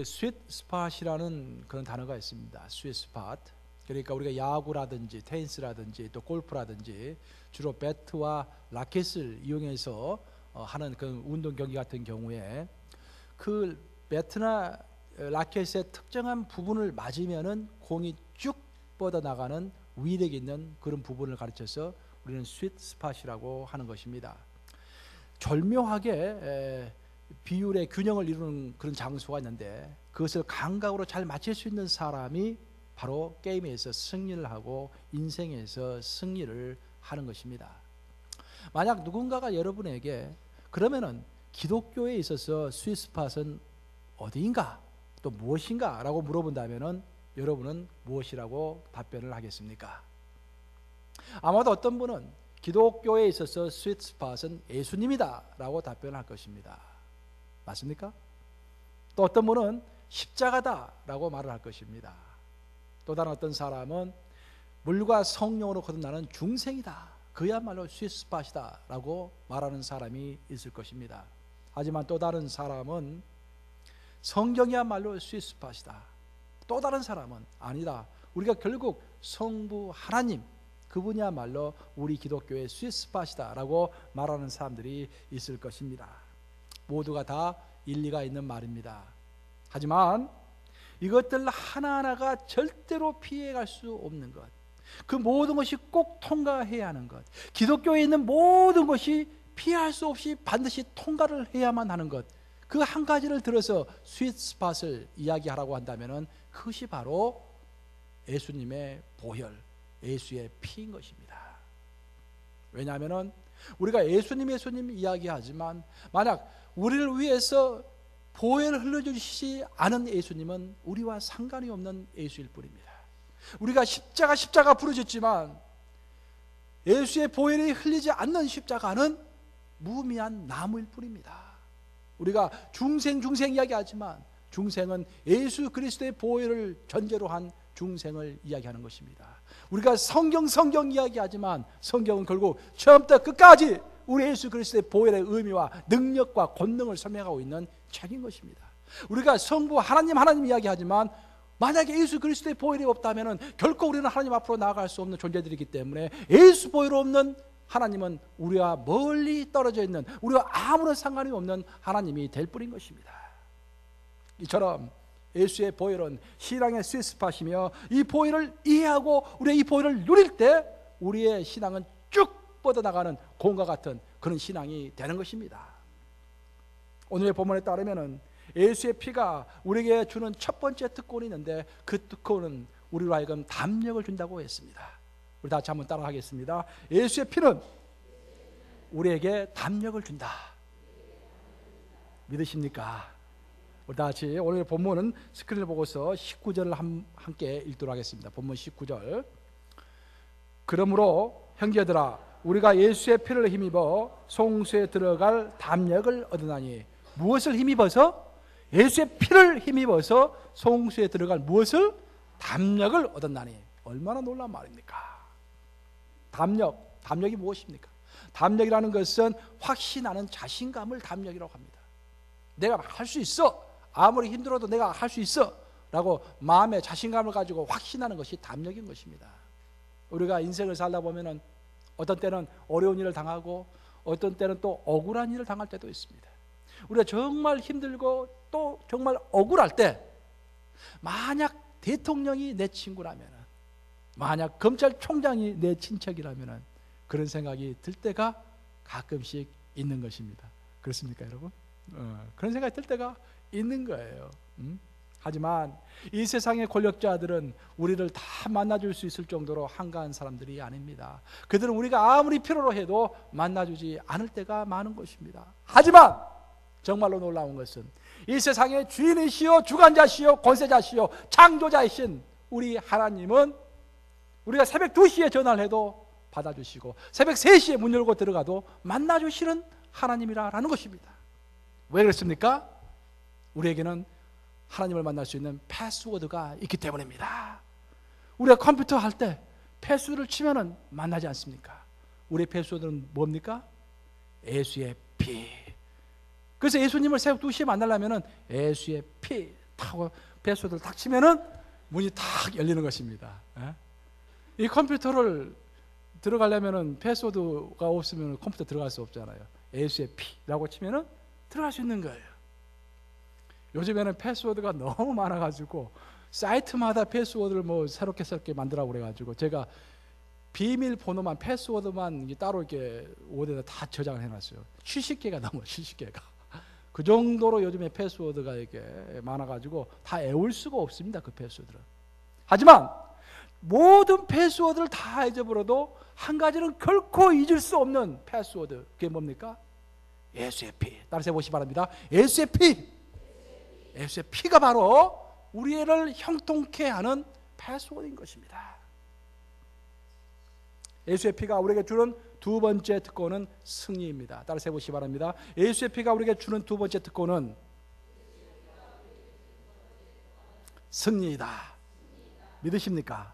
스윗 스팟이라는 그런 단어가 있습니다. 스윗 스팟. 그러니까 우리가 야구라든지 테니스라든지 또 골프라든지 주로 배트와 라켓을 이용해서 하는 그 운동 경기 같은 경우에 그 배트나 라켓의 특정한 부분을 맞으면은 공이 쭉 뻗어나가는 위력 있는 그런 부분을 가르쳐서 우리는 스윗 스팟이라고 하는 것입니다. 절묘하게 비율의 균형을 이루는 그런 장소가 있는데 그것을 감각으로 잘 맞출 수 있는 사람이 바로 게임에서 승리를 하고 인생에서 승리를 하는 것입니다. 만약 누군가가 여러분에게 그러면은 기독교에 있어서 스윗 스팟은 어디인가 또 무엇인가 라고 물어본다면은 여러분은 무엇이라고 답변을 하겠습니까? 아마도 어떤 분은 기독교에 있어서 스윗 스팟은 예수님이다 라고 답변을 할 것입니다. 맞습니까? 또 어떤 분은 십자가다 라고 말을 할 것입니다. 또 다른 어떤 사람은 물과 성령으로 거듭나는 중생이다, 그야말로 스윗 스팟이다 라고 말하는 사람이 있을 것입니다. 하지만 또 다른 사람은 성경이야말로 스윗 스팟이다, 또 다른 사람은 아니다, 우리가 결국 성부 하나님 그분이야말로 우리 기독교의 스윗 스팟이다 라고 말하는 사람들이 있을 것입니다. 모두가 다 일리가 있는 말입니다. 하지만 이것들 하나하나가 절대로 피해갈 수 없는 것, 그 모든 것이 꼭 통과해야 하는 것, 기독교에 있는 모든 것이 피할 수 없이 반드시 통과를 해야만 하는 것, 그 한 가지를 들어서 스윗 스팟을 이야기하라고 한다면 그것이 바로 예수님의 보혈, 예수의 피인 것입니다. 왜냐하면 우리가 예수님 이야기하지만 만약 우리를 위해서 보혈을 흘려주시지 않은 예수님은 우리와 상관이 없는 예수일 뿐입니다. 우리가 십자가 부르짖지만 예수의 보혈이 흘리지 않는 십자가는 무의미한 나무일 뿐입니다. 우리가 중생 이야기하지만 중생은 예수 그리스도의 보혈을 전제로 한 중생을 이야기하는 것입니다. 우리가 성경 이야기하지만 성경은 결국 처음부터 끝까지 우리 예수 그리스도의 보혈의 의미와 능력과 권능을 설명하고 있는 책인 것입니다. 우리가 성부 하나님 이야기하지만 만약에 예수 그리스도의 보혈이 없다면 결코 우리는 하나님 앞으로 나아갈 수 없는 존재들이기 때문에 예수 보혈 없는 하나님은 우리와 멀리 떨어져 있는, 우리와 아무런 상관이 없는 하나님이 될 뿐인 것입니다. 이처럼 예수의 보혈은 신앙의 스윗 스팟이며 이 보혈을 이해하고 우리의 이 보혈을 누릴 때 우리의 신앙은 쭉 뻗어나가는 공과 같은 그런 신앙이 되는 것입니다. 오늘의 본문에 따르면 예수의 피가 우리에게 주는 첫 번째 특권이 있는데 그 특권은 우리로 하여금 담력을 준다고 했습니다. 우리 다같이 한번 따라 하겠습니다. 예수의 피는 우리에게 담력을 준다. 믿으십니까? 우리 다같이 오늘 본문은 스크린을 보고서 19절을 함께 읽도록 하겠습니다. 본문 19절. 그러므로 형제들아 우리가 예수의 피를 힘입어 송수에 들어갈 담력을 얻으나니. 무엇을 힘입어서? 예수의 피를 힘입어서 송수에 들어갈 무엇을? 담력을 얻었나니. 얼마나 놀라운 말입니까? 담력이 무엇입니까? 담력이라는 것은 확신하는 자신감을 담력이라고 합니다. 내가 할 수 있어, 아무리 힘들어도 내가 할 수 있어 라고 마음의 자신감을 가지고 확신하는 것이 담력인 것입니다. 우리가 인생을 살다 보면 어떤 때는 어려운 일을 당하고 어떤 때는 또 억울한 일을 당할 때도 있습니다. 우리가 정말 힘들고 또 정말 억울할 때 만약 대통령이 내 친구라면, 만약 검찰총장이 내 친척이라면 그런 생각이 들 때가 가끔씩 있는 것입니다. 그렇습니까 여러분? 그런 생각이 들 때가 있는 거예요. 하지만 이 세상의 권력자들은 우리를 다 만나줄 수 있을 정도로 한가한 사람들이 아닙니다. 그들은 우리가 아무리 필요로 해도 만나주지 않을 때가 많은 것입니다. 하지만 정말로 놀라운 것은 이 세상의 주인이시여 주관자시여 권세자시여 창조자이신 우리 하나님은 우리가 새벽 2시에 전화를 해도 받아주시고 새벽 3시에 문 열고 들어가도 만나주시는 하나님이라는 것입니다. 왜 그렇습니까? 우리에게는 하나님을 만날 수 있는 패스워드가 있기 때문입니다. 우리가 컴퓨터 할 때 패스워드를 치면은 만나지 않습니까? 우리의 패스워드는 뭡니까? 예수의 피. 그래서 예수님을 새벽 2시에 만나려면 예수의 피 하고 패스워드를 탁 치면은 문이 탁 열리는 것입니다. 이 컴퓨터를 들어가려면은 패스워드가 없으면 컴퓨터 들어갈 수 없잖아요. ASAP라고 치면은 들어갈 수 있는 거예요. 요즘에는 패스워드가 너무 많아가지고 사이트마다 패스워드를 뭐 새롭게 만들라고 그래가지고 제가 비밀번호만 패스워드만 따로 이렇게 워드에다 다 저장을 해놨어요. 70개가 넘어요. 70개가. 그 정도로 요즘에 패스워드가 이렇게 많아가지고 다 외울 수가 없습니다. 그 패스워드를. 하지만 모든 패스워드를 다 잊어버려도 한 가지는 결코 잊을 수 없는 패스워드. 그게 뭡니까? SAP. 따라서 해보시기 바랍니다. SAP. SAP가 바로 우리를 형통케 하는 패스워드인 것입니다. SAP가 우리에게 주는 두 번째 특권은 승리입니다. 따라서 해보시기 바랍니다. SAP가 우리에게 주는 두 번째 특권은 승리이다. 믿으십니까?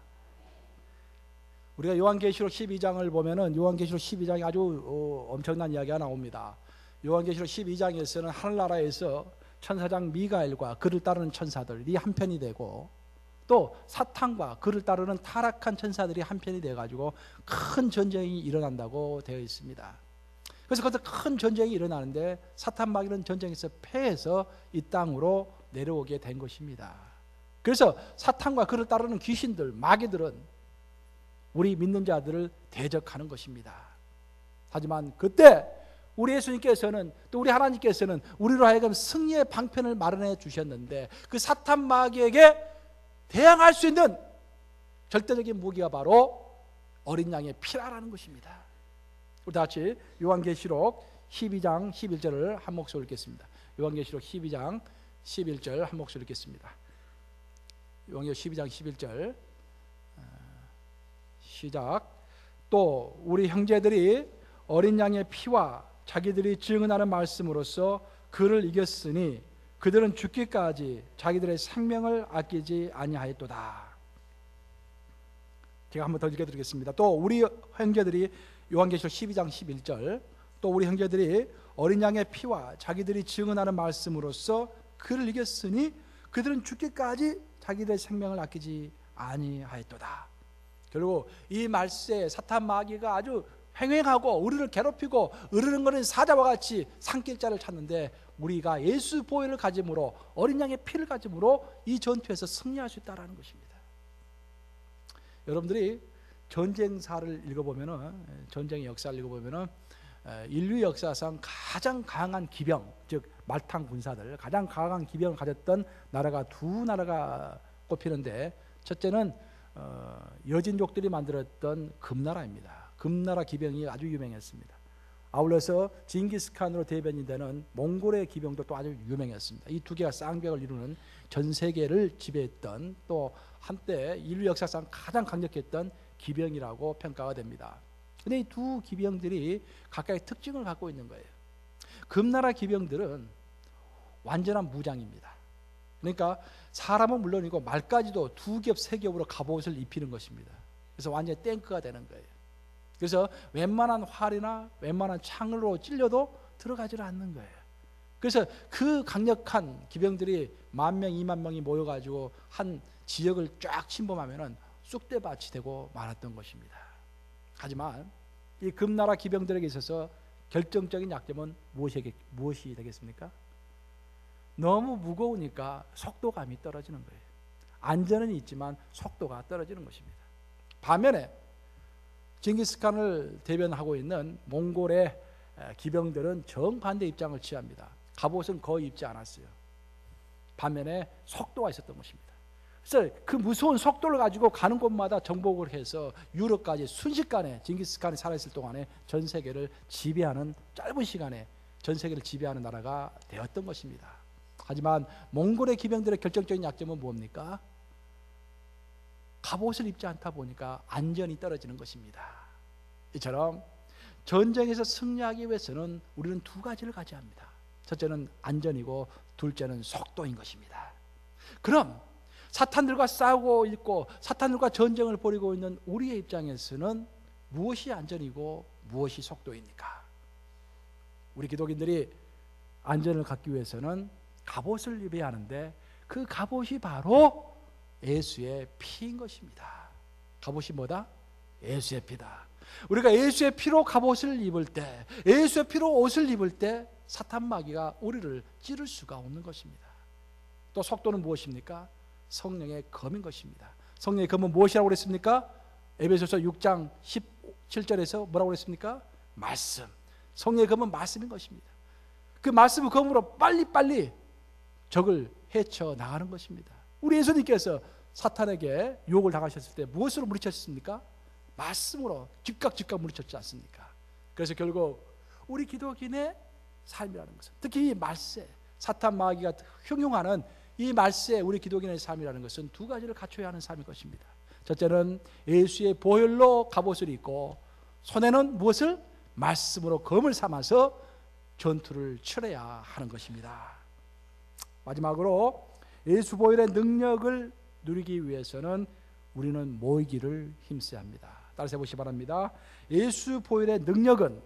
우리가 요한계시록 12장을 보면은 요한계시록 12장이 아주 엄청난 이야기가 나옵니다. 요한계시록 12장에서는 하늘나라에서 천사장 미가엘과 그를 따르는 천사들이 한편이 되고 또 사탄과 그를 따르는 타락한 천사들이 한편이 돼가지고 큰 전쟁이 일어난다고 되어 있습니다. 그래서 그것도 큰 전쟁이 일어나는데 사탄 마귀는 전쟁에서 패해서 이 땅으로 내려오게 된 것입니다. 그래서 사탄과 그를 따르는 귀신들, 마귀들은 우리 믿는 자들을 대적하는 것입니다. 하지만 그때 우리 예수님께서는 또 우리 하나님께서는 우리로 하여금 승리의 방편을 마련해 주셨는데 그 사탄 마귀에게 대항할 수 있는 절대적인 무기가 바로 어린 양의 피라라는 것입니다. 우리 다 같이 요한계시록 12장 11절을 한 목소리로 읽겠습니다. 요한계시록 12장 11절 한 목소리로 읽겠습니다. 요한계시록 12장 11절 시작. 또 우리 형제들이 어린 양의 피와 자기들이 증언하는 말씀으로써 그를 이겼으니 그들은 죽기까지 자기들의 생명을 아끼지 아니하였도다. 제가 한번 더 읽어드리겠습니다. 또 우리 형제들이 요한계시록 12장 11절 또 우리 형제들이 어린 양의 피와 자기들이 증언하는 말씀으로써 그를 이겼으니 그들은 죽기까지 자기들의 생명을 아끼지 아니하였도다. 결국 이 말세에 사탄 마귀가 아주 횡행하고 우리를 괴롭히고 으르렁거리는 사자와 같이 산길자를 찾는데 우리가 예수 보혈을 가짐으로 어린 양의 피를 가짐으로 이 전투에서 승리할 수 있다는 것입니다. 여러분들이 전쟁사를 읽어보면은 전쟁의 역사를 읽어보면은 인류 역사상 가장 강한 기병, 즉 말탕 군사들 가장 강한 기병을 가졌던 나라가 두 나라가 꼽히는데 첫째는 여진족들이 만들었던 금나라입니다. 금나라 기병이 아주 유명했습니다. 아울러서 징기스칸으로 대변이 되는 몽골의 기병도 또 아주 유명했습니다. 이 두 개가 쌍벽을 이루는 전 세계를 지배했던 또 한때 인류 역사상 가장 강력했던 기병이라고 평가가 됩니다. 근데 이 두 기병들이 각각의 특징을 갖고 있는 거예요. 금나라 기병들은 완전한 무장입니다. 그러니까 사람은 물론이고 말까지도 두 겹, 세 겹으로 갑옷을 입히는 것입니다. 그래서 완전히 탱크가 되는 거예요. 그래서 웬만한 활이나 웬만한 창으로 찔려도 들어가지를 않는 거예요. 그래서 그 강력한 기병들이 10,000명, 20,000명이 모여가지고 한 지역을 쫙 침범하면은 쑥대밭이 되고 말았던 것입니다. 하지만 이 금나라 기병들에게 있어서 결정적인 약점은 무엇이 되겠습니까? 너무 무거우니까 속도감이 떨어지는 거예요. 안전은 있지만 속도가 떨어지는 것입니다. 반면에 징기스칸을 대변하고 있는 몽골의 기병들은 정반대 입장을 취합니다. 갑옷은 거의 입지 않았어요. 반면에 속도가 있었던 것입니다. 그래서 그 무서운 속도를 가지고 가는 곳마다 정복을 해서 유럽까지 순식간에 징기스칸이 살아있을 동안에 전 세계를 지배하는 짧은 시간에 전 세계를 지배하는 나라가 되었던 것입니다. 하지만 몽골의 기병들의 결정적인 약점은 뭡니까? 갑옷을 입지 않다 보니까 안전이 떨어지는 것입니다. 이처럼 전쟁에서 승리하기 위해서는 우리는 두 가지를 가져야 합니다. 첫째는 안전이고 둘째는 속도인 것입니다. 그럼 사탄들과 싸우고 있고 사탄들과 전쟁을 벌이고 있는 우리의 입장에서는 무엇이 안전이고 무엇이 속도입니까? 우리 기독인들이 안전을 갖기 위해서는 갑옷을 입어야 하는데 그 갑옷이 바로 예수의 피인 것입니다. 갑옷이 뭐다? 예수의 피다. 우리가 예수의 피로 갑옷을 입을 때, 예수의 피로 옷을 입을 때 사탄 마귀가 우리를 찌를 수가 없는 것입니다. 또 속도는 무엇입니까? 성령의 검인 것입니다. 성령의 검은 무엇이라고 그랬습니까? 에베소서 6장 17절에서 뭐라고 그랬습니까? 말씀. 성령의 검은 말씀인 것입니다. 그 말씀의 검으로 빨리빨리 적을 헤쳐나가는 것입니다. 우리 예수님께서 사탄에게 유혹을 당하셨을 때 무엇으로 물리쳤습니까? 말씀으로 즉각 물리쳤지 않습니까? 그래서 결국 우리 기독인의 삶이라는 것은, 특히 이 말세, 사탄 마귀가 흉흉하는 이 말세 우리 기독인의 삶이라는 것은 두 가지를 갖춰야 하는 삶일 것입니다. 첫째는 예수의 보혈로 갑옷을 입고 손에는 무엇을? 말씀으로 검을 삼아서 전투를 치러야 하는 것입니다. 마지막으로 예수 보혈의 능력을 누리기 위해서는 우리는 모이기를 힘써야 합니다. 따라서 해보시기 바랍니다. 예수 보혈의 능력을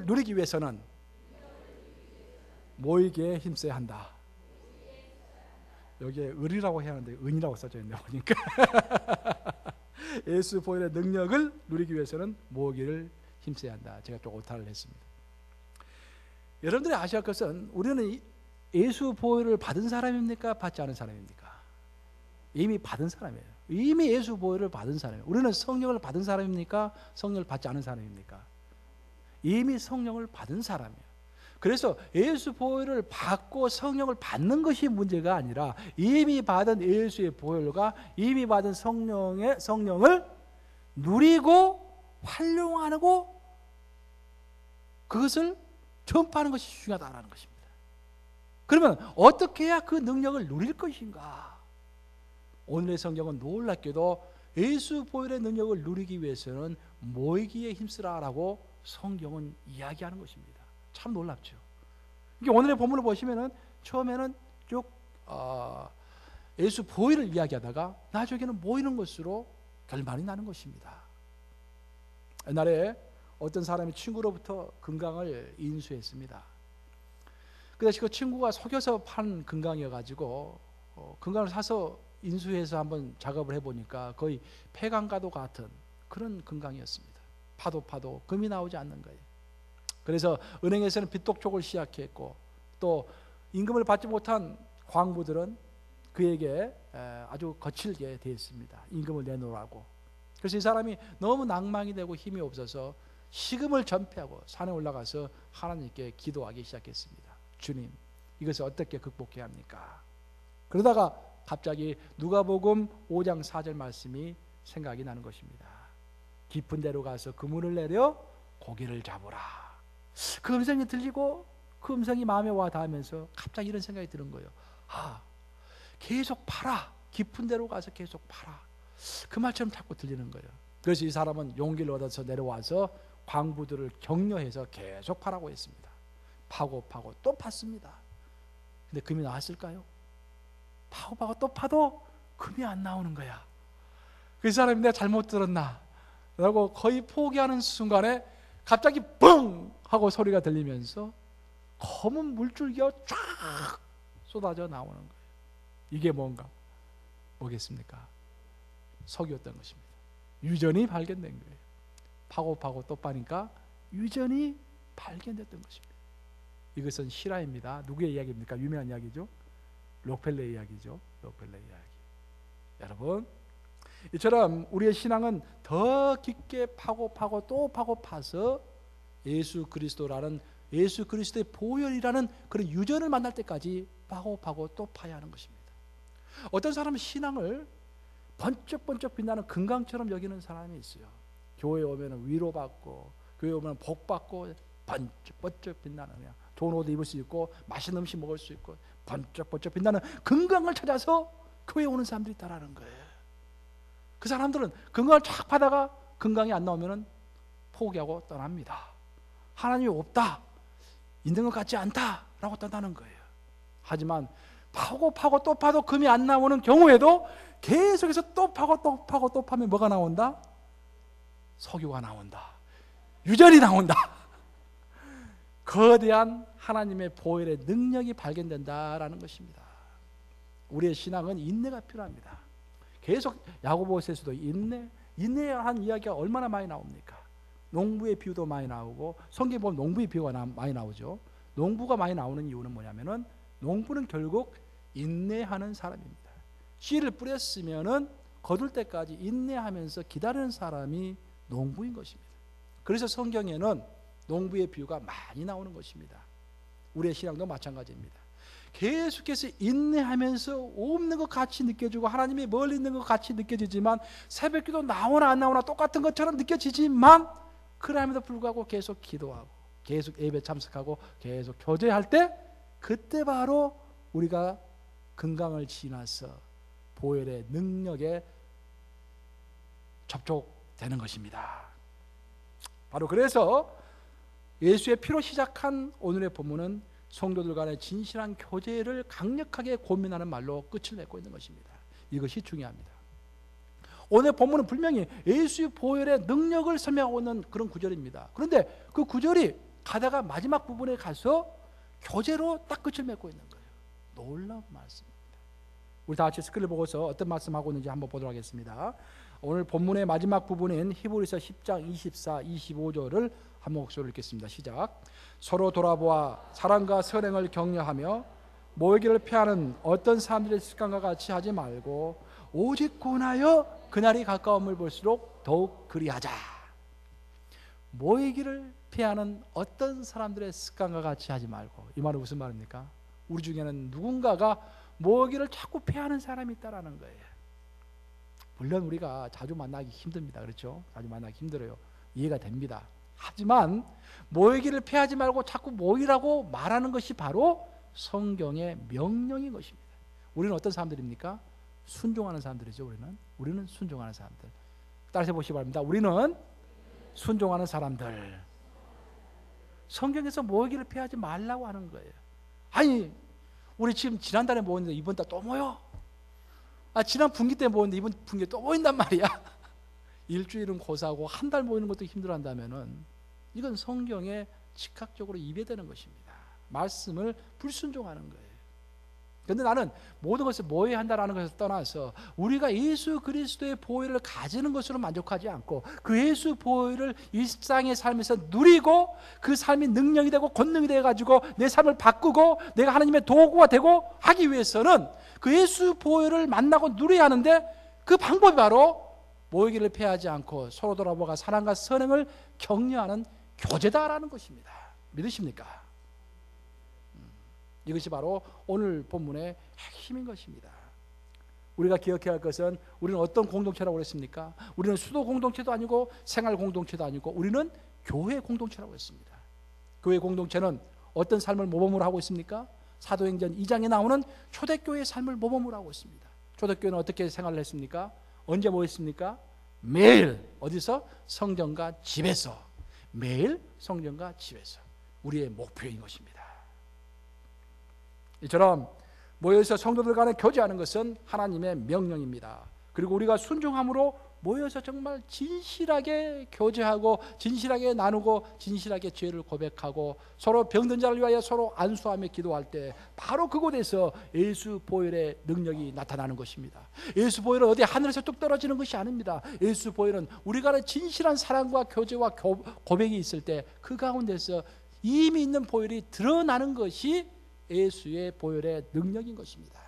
누리기 위해서는 모이기에 힘써야 한다. 여기에 을이라고 해야 하는데 은이라고 써져 있네요. 보니까 예수 보혈의 능력을 누리기 위해서는 모이기를 힘써야 한다. 제가 좀 오타를 했습니다. 여러분들이 아셔야 할 것은 우리는 예수 보혈을 받은 사람입니까? 받지 않은 사람입니까? 이미 받은 사람이에요. 이미 예수 보혈을 받은 사람이에요. 우리는 성령을 받은 사람입니까? 성령을 받지 않은 사람입니까? 이미 성령을 받은 사람이에요. 그래서 예수 보혈을 받고 성령을 받는 것이 문제가 아니라 이미 받은 예수의 보혈과 이미 받은 성령을 누리고 활용하고 그것을 전파하는 것이 중요하다는 것입니다. 그러면 어떻게 해야 그 능력을 누릴 것인가? 오늘의 성경은 놀랍게도 예수 보혈의 능력을 누리기 위해서는 모이기에 힘쓰라라고 성경은 이야기하는 것입니다. 참 놀랍죠. 오늘의 본문을 보시면은 처음에는 쭉 예수 보혈을 이야기하다가 나중에는 모이는 것으로 결말이 나는 것입니다. 옛날에 어떤 사람이 친구로부터 금강을 인수했습니다. 그래서 그 친구가 속여서 판 금강이어가지고 금강을 사서 인수해서 한번 작업을 해보니까 거의 폐강과도 같은 그런 금강이었습니다. 파도 금이 나오지 않는 거예요. 그래서 은행에서는 빚독촉을 시작했고 또 임금을 받지 못한 광부들은 그에게 아주 거칠게 대했습니다. 임금을 내놓으라고. 그래서 이 사람이 너무 낭망이 되고 힘이 없어서 식음을 전폐하고 산에 올라가서 하나님께 기도하기 시작했습니다. 주님, 이것을 어떻게 극복해야 합니까? 그러다가 갑자기 누가복음 5장 4절 말씀이 생각이 나는 것입니다. 깊은 데로 가서 그물을 내려 고기를 잡으라. 그 음성이 들리고 그 음성이 마음에 와 닿으면서 갑자기 이런 생각이 드는 거예요. 계속 팔아. 깊은 데로 가서 계속 팔아. 그 말처럼 자꾸 들리는 거예요. 그래서 이 사람은 용기를 얻어서 내려와서 광부들을 격려해서 계속 파라고 했습니다. 파고 또 팠습니다. 근데 금이 나왔을까요? 파고 또 파도 금이 안 나오는 거야. 그 사람이 내가 잘못 들었나? 라고 거의 포기하는 순간에 갑자기 뻥! 하고 소리가 들리면서 검은 물줄기가 쫙 쏟아져 나오는 거예요. 이게 뭐겠습니까? 석이었던 것입니다. 유전이 발견된 거예요. 파고 또 파니까 유전이 발견됐던 것입니다. 이것은 실화입니다. 누구의 이야기입니까? 유명한 이야기죠. 록펠러 이야기죠. 록펠러 이야기. 여러분, 이처럼 우리의 신앙은 더 깊게 파고 또 파서 예수 그리스도라는 예수 그리스도의 보혈이라는 그런 유전을 만날 때까지 파고 또 파야 하는 것입니다. 어떤 사람은 신앙을 번쩍번쩍 빛나는 금강처럼 여기는 사람이 있어요. 교회에 오면 위로받고 교회에 오면 복받고 번쩍번쩍 빛나는, 그냥 좋은 옷 입을 수 있고 맛있는 음식 먹을 수 있고 번쩍번쩍 빛나는 금강을 찾아서 교회에 오는 사람들이 있다라는 거예요. 그 사람들은 금강을 쫙 파다가 금강이 안 나오면 포기하고 떠납니다. 하나님이 없다, 있는 것 같지 않다라고 떠나는 거예요. 하지만 파고 또 파도 금이 안 나오는 경우에도 계속해서 또 파고 파면 뭐가 나온다? 석유가 나온다. 유전이 나온다. 거대한 하나님의 보혈의 능력이 발견된다라는 것입니다. 우리의 신앙은 인내가 필요합니다. 계속 야고보서에서도 인내한 이야기가 얼마나 많이 나옵니까? 농부의 비유도 많이 나오고, 성경에 보면 농부의 비유가 많이 나오죠. 농부가 많이 나오는 이유는 뭐냐면은, 농부는 결국 인내하는 사람입니다. 씨를 뿌렸으면은 거둘 때까지 인내하면서 기다리는 사람이 농부인 것입니다. 그래서 성경에는 농부의 비유가 많이 나오는 것입니다. 우리의 신앙도 마찬가지입니다. 계속해서 인내하면서 없는 것 같이 느껴지고, 하나님이 멀리 있는 것 같이 느껴지지만, 새벽기도 나오나 안 나오나 똑같은 것처럼 느껴지지만, 그럼에도 불구하고 계속 기도하고 계속 예배 참석하고 계속 교제할 때, 그때 바로 우리가 금강을 지나서 보혈의 능력에 접촉되는 것입니다. 바로 그래서 예수의 피로 시작한 오늘의 본문은 성도들 간의 진실한 교제를 강력하게 고민하는 말로 끝을 맺고 있는 것입니다. 이것이 중요합니다. 오늘 본문은 분명히 예수의 보혈의 능력을 설명하고 있는 그런 구절입니다. 그런데 그 구절이 가다가 마지막 부분에 가서 교제로 딱 끝을 맺고 있는 거예요. 놀라운 말씀입니다. 우리 다 같이 스크린을 보고서 어떤 말씀하고 있는지 한번 보도록 하겠습니다. 오늘 본문의 마지막 부분인 히브리서 10장 24, 25절을 한 목소리로 읽겠습니다. 시작. 서로 돌아보아 사랑과 선행을 격려하며 모이기를 피하는 어떤 사람들의 습관과 같이 하지 말고 오직 권하여 그날이 가까움을 볼수록 더욱 그리하자. 모이기를 피하는 어떤 사람들의 습관과 같이 하지 말고, 이 말은 무슨 말입니까? 우리 중에는 누군가가 모이기를 자꾸 피하는 사람이 있다라는 거예요. 물론 우리가 자주 만나기 힘듭니다. 그렇죠? 자주 만나기 힘들어요. 이해가 됩니다. 하지만 모이기를 피하지 말고 자꾸 모이라고 말하는 것이 바로 성경의 명령인 것입니다. 우리는 어떤 사람들입니까? 순종하는 사람들이죠. 우리는 순종하는 사람들. 따라서 보시기 바랍니다. 우리는 순종하는 사람들. 성경에서 모이기를 피하지 말라고 하는 거예요. 아니, 우리 지금 지난달에 모였는데 이번 달 또 모여? 지난 분기 때 모였는데 이번 분기에 또 모인단 말이야. 일주일은 고사하고 한 달 모이는 것도 힘들어한다면은 이건 성경에 즉각적으로 이배되는 것입니다. 말씀을 불순종하는 거예요. 그런데 나는 모든 것을 모여야 한다는 것을 떠나서 우리가 예수 그리스도의 보혈을 가지는 것으로 만족하지 않고, 그 예수 보혈을 일상의 삶에서 누리고 그 삶이 능력이 되고 권능이 되어가지고 내 삶을 바꾸고 내가 하나님의 도구가 되고 하기 위해서는 그 예수 보혈을 만나고 누려야 하는데, 그 방법이 바로 모이기를 피하지 않고 서로 돌아보아 사랑과 선행을 격려하는 교제다라는 것입니다. 믿으십니까? 이것이 바로 오늘 본문의 핵심인 것입니다. 우리가 기억해야 할 것은, 우리는 어떤 공동체라고 그랬습니까? 우리는 수도 공동체도 아니고 생활 공동체도 아니고 우리는 교회 공동체라고 했습니다. 교회 공동체는 어떤 삶을 모범으로 하고 있습니까? 사도행전 2장에 나오는 초대교회의 삶을 모범으로 하고 있습니다. 초대교회는 어떻게 생활을 했습니까? 언제 모였습니까? 매일. 어디서? 성전과 집에서. 매일 성전과 집에서. 우리의 목표인 것입니다. 이처럼 모여서 성도들 간에 교제하는 것은 하나님의 명령입니다. 그리고 우리가 순종함으로 모여서 정말 진실하게 교제하고 진실하게 나누고 진실하게 죄를 고백하고 서로 병든 자를 위하여 서로 안수하며 기도할 때 바로 그곳에서 예수 보혈의 능력이 나타나는 것입니다. 예수 보혈은 어디 하늘에서 뚝 떨어지는 것이 아닙니다. 예수 보혈은 우리가 진실한 사랑과 교제와 고백이 있을 때 그 가운데서 이미 있는 보혈이 드러나는 것이 예수의 보혈의 능력인 것입니다.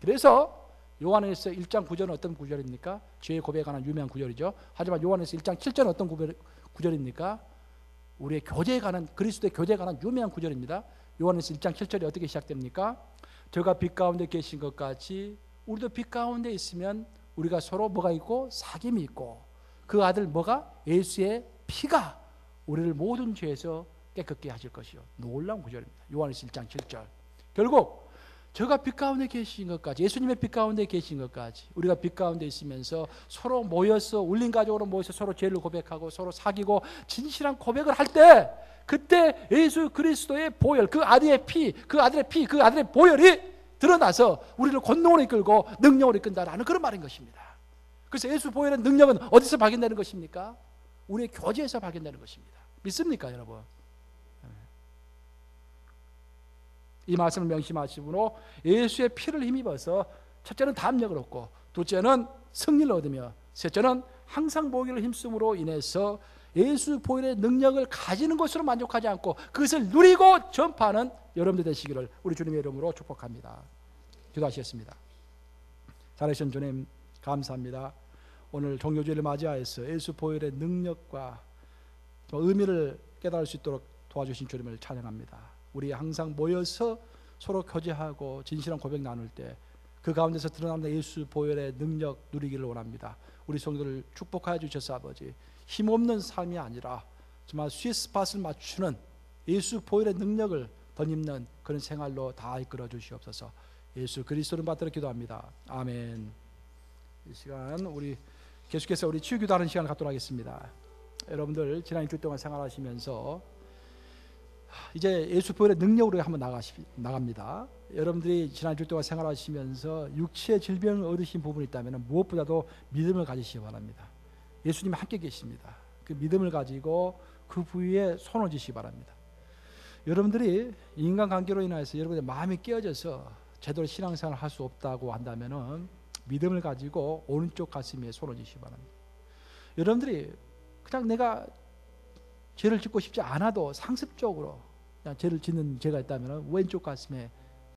그래서 요한에서 1장 9절은 어떤 구절입니까? 죄의 고백에 관한 유명한 구절이죠. 하지만 요한에서 1장 7절은 어떤 구절입니까? 우리의 교제에 관한, 그리스도의 교제에 관한 유명한 구절입니다. 요한에서 1장 7절이 어떻게 시작됩니까? 저가 빛 가운데 계신 것 같이 우리도 빛 가운데 있으면 우리가 서로 뭐가 있고? 사귐이 있고, 그 아들 뭐가? 예수의 피가 우리를 모든 죄에서 깨끗게 하실 것이요. 놀라운 구절입니다. 요한에서 1장 7절. 결국 저가 빛 가운데 계신 것까지, 예수님의 빛 가운데 계신 것까지 우리가 빛 가운데 있으면서 서로 모여서 울린 가족으로 모여서 서로 죄를 고백하고 서로 사귀고 진실한 고백을 할 때, 그때 예수 그리스도의 보혈, 그 아들의 피, 그 아들의 보혈이 드러나서 우리를 권능으로 이끌고 능력으로 이끈다라는 그런 말인 것입니다. 그래서 예수 보혈의 능력은 어디서 발견되는 것입니까? 우리의 교제에서 발견되는 것입니다. 믿습니까, 여러분? 이 말씀을 명심하시므로 예수의 피를 힘입어서 첫째는 담력을 얻고, 둘째는 승리를 얻으며, 셋째는 항상 보기를 힘쓰므로 인해서 예수 보혈의 능력을 가지는 것으로 만족하지 않고 그것을 누리고 전파하는 여러분들 되시기를 우리 주님의 이름으로 축복합니다. 기도하시겠습니다. 살아계신 주님 감사합니다. 오늘 종교주의를 맞이하여서 예수 보혈의 능력과 의미를 깨달을 수 있도록 도와주신 주님을 찬양합니다. 우리 항상 모여서 서로 교제하고 진실한 고백 나눌 때 그 가운데서 드러나는 예수 보혈의 능력 누리기를 원합니다. 우리 성도를 축복하여 주셔서 아버지, 힘없는 삶이 아니라 정말 스윗스팟을 맞추는 예수 보혈의 능력을 덧입는 그런 생활로 다 이끌어 주시옵소서. 예수 그리스도를 받들어 기도합니다. 아멘. 이 시간 우리 계속해서 우리 치유기도하는 시간을 갖도록 하겠습니다. 여러분들 지난 일주일 동안 생활하시면서 이제 예수 보혈의 능력으로 한번 나갑니다. 여러분들이 지난 일주일 동안 생활하시면서 육체의 질병을 얻으신 부분이 있다면 무엇보다도 믿음을 가지시기 바랍니다. 예수님이 함께 계십니다. 그 믿음을 가지고 그 부위에 손을 쥐시기 바랍니다. 여러분들이 인간관계로 인해서 여러분의 마음이 깨어져서 제대로 신앙생활을 할 수 없다고 한다면 믿음을 가지고 오른쪽 가슴에 손을 쥐시기 바랍니다. 여러분들이 그냥 내가 죄를 짓고 싶지 않아도 상습적으로 그냥 죄를 짓는 죄가 있다면 왼쪽 가슴에